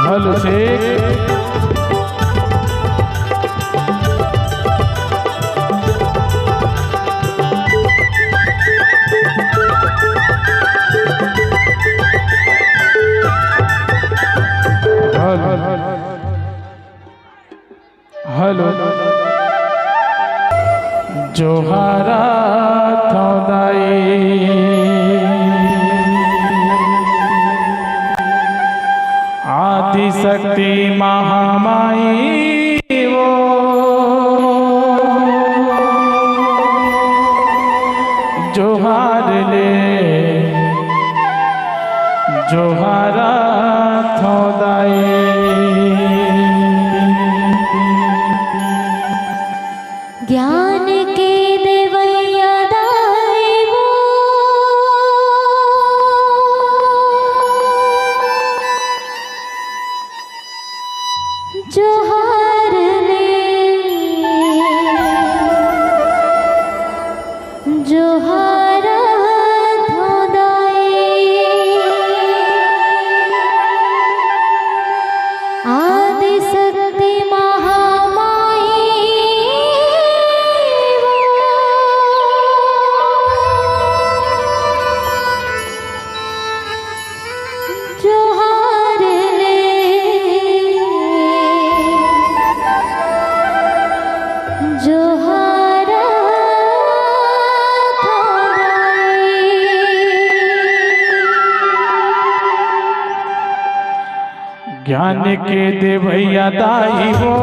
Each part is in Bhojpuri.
हलो शेख हलो जोहारा थोदाई आदि शक्ति महामाई वो जोहार ले जोहारा थोदाई ज्ञान के देवैया दाई वो जोहार ले जोहारा थोदाई आदि शक्ति जोहार ले जोहारा थोदाई ज्ञान के देवैया दाई वो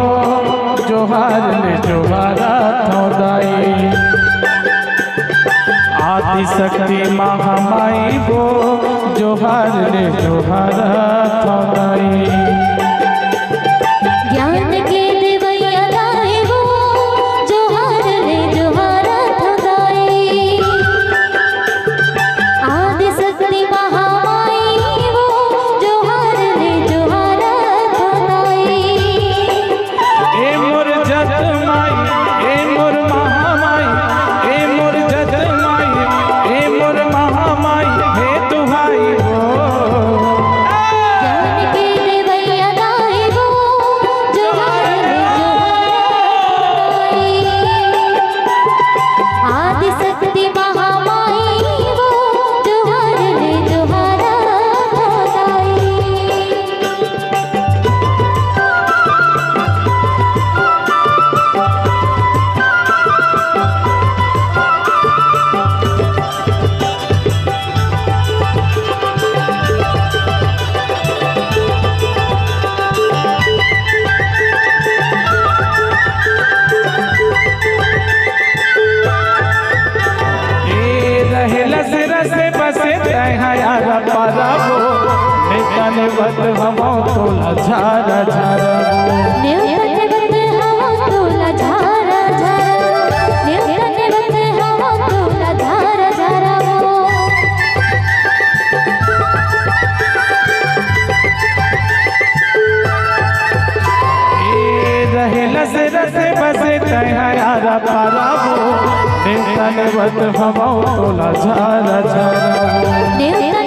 जोहार ले जोहारा थोदाई आदि शक्ति महामाई वो जोहार ले जोहारा थोदाई ज्ञान के देवैया दाई वो जोहार ले जोहारा थोदाई आदि शक्ति महामाई वो जोहार ले जोहारा थोदाई ए मोर जत माई ए मोर महामाई ए मोर जत माई ए मोर महामाई हे दुहाई वो ज्ञान के देवैया दाई वो जोहार ले जोहारा थोदाई आदि शक्ति महामाई वो जोहार ले जोहारा थोदाई रस रसे बसे तैयारा पाराबो निकने बद हमो तोला झारा झारा न्यूतन बत हवा तोला झारा झारा न्यूतन बत हवा तोला झारा झारा ए रहे लस रसे बसे तैयारा पाराबो निकने बद हमो तोला झारा झारा